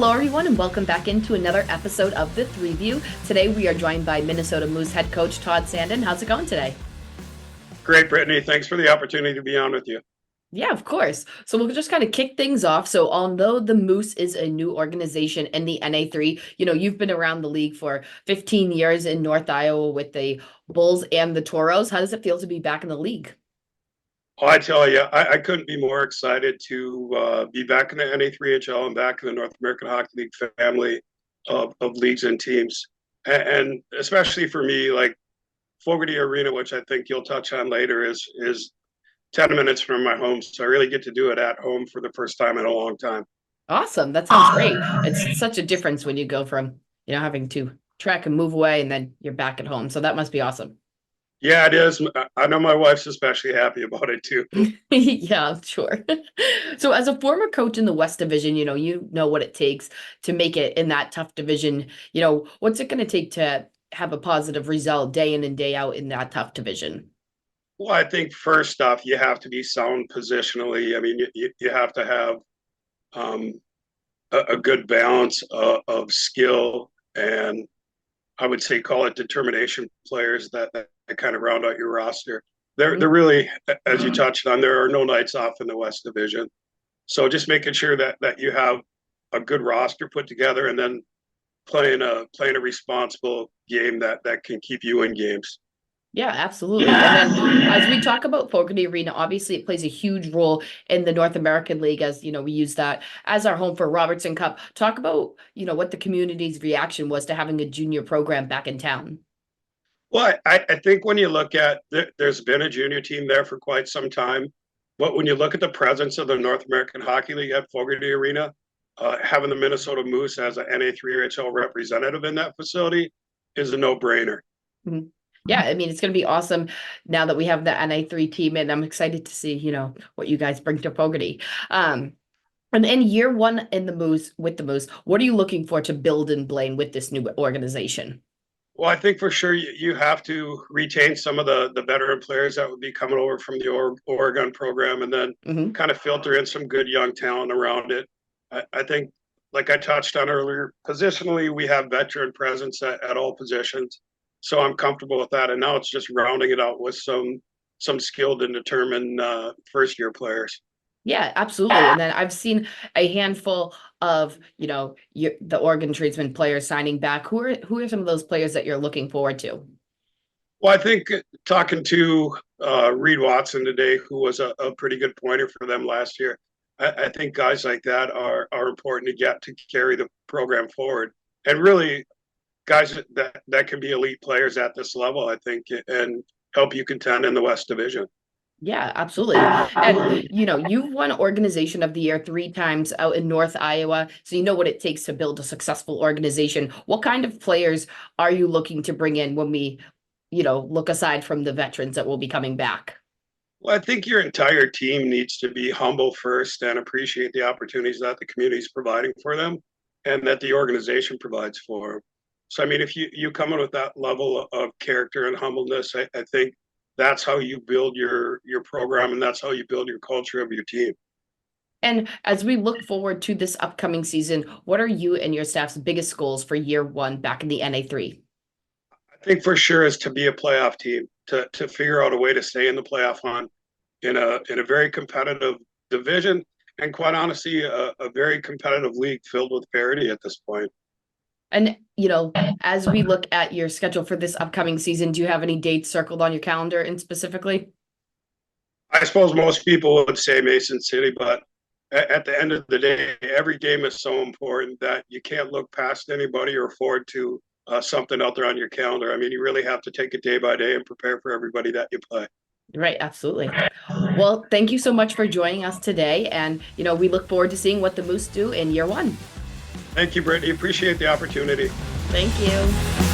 Hello, everyone, and welcome back into another episode of The Three View. Today, we are joined by Minnesota Moose head coach Todd Sanden. How's it going today? Great, Brittany. Thanks for the opportunity to be on with you. Yeah, of course. So we'll just kind of kick things off. So although the Moose is a new organization in the NA3, you've been around the league for 15 years in North Iowa with the Bulls and the Toros. How does it feel to be back in the league? Oh, I tell you, I couldn't be more excited to be back in the NA3HL and back in the North American Hockey League family of leagues and teams. And especially for me, like Fager Arena, which I think you'll touch on later, is 10 minutes from my home. So I really get to do it at home for the first time in a long time. Awesome. That sounds great. It's such a difference when you go from, having to trek and move away and then you're back at home. So that must be awesome. Yeah, it is. I know my wife's especially happy about it too. Yeah, sure. So as a former coach in the West Division, you know what it takes to make it in that tough division. What's it going to take to have a positive result day in and day out in that tough division? Well, I think first off, you have to be sound positionally. I mean, you have to have um, a good balance of skill and I would say call it determination players that kind of round out your roster. They're really, as you touched on, there are no nights off in the West Division. So just making sure that you have a good roster put together and then playing a responsible game that can keep you in games. Yeah, absolutely. And then as we talk about Fager Arena, obviously it plays a huge role in the North American League as, we use that as our home for Robertson Cup. Talk about, what the community's reaction was to having a junior program back in town. Well, I think when you look at there's been a junior team there for quite some time, but when you look at the presence of the North American Hockey League at Fogarty Arena, having the Minnesota Moose as an NA3HL representative in that facility is a no-brainer. Mhm. Yeah, I mean, it's going to be awesome now that we have the NA3 team, and I'm excited to see, what you guys bring to Fogarty. And in year one in the Moose, with the Moose, what are you looking for to build and blame with this new organization? Well, I think for sure you have to retain some of the veteran players that would be coming over from the Oregon program and then Hmm. kind of filter in some good young talent around it. I think, like I touched on earlier, positionally, we have veteran presence at all positions. So I'm comfortable with that. And now it's just rounding it out with some skilled and determined first year players. Yeah, absolutely. And then I've seen a handful of, the Oregon tradesman players signing back. Who are some of those players that you're looking forward to? Well, I think talking to Reed Watson today, who was a pretty good pointer for them last year, I think guys like that are important to get to carry the program forward. And really, guys that can be elite players at this level, I think, and help you contend in the West Division. Yeah, absolutely. And you've won Organization of the Year 3 times out in North Iowa, so you know what it takes to build a successful organization. What kind of players are you looking to bring in when we, look aside from the veterans that will be coming back? Well, I think your entire team needs to be humble first and appreciate the opportunities that the community is providing for them and that the organization provides for them. So, I mean, if you come in with that level of character and humbleness, I think that's how you build your program and that's how you build your culture of your team. And as we look forward to this upcoming season, what are you and your staff's biggest goals for year one back in the NA3? I think for sure is to be a playoff team, to figure out a way to stay in the playoff hunt in a very competitive division and quite honestly a very competitive league filled with parity at this point. And, as we look at your schedule for this upcoming season, do you have any dates circled on your calendar and specifically? I suppose most people would say Mason City, but at the end of the day, every game is so important that you can't look past anybody or forward to something out there on your calendar. I mean, you really have to take it day by day and prepare for everybody that you play. Right, absolutely. Well, thank you so much for joining us today. And, we look forward to seeing what the Moose do in year one. Thank you, Brittany. Appreciate the opportunity. Thank you.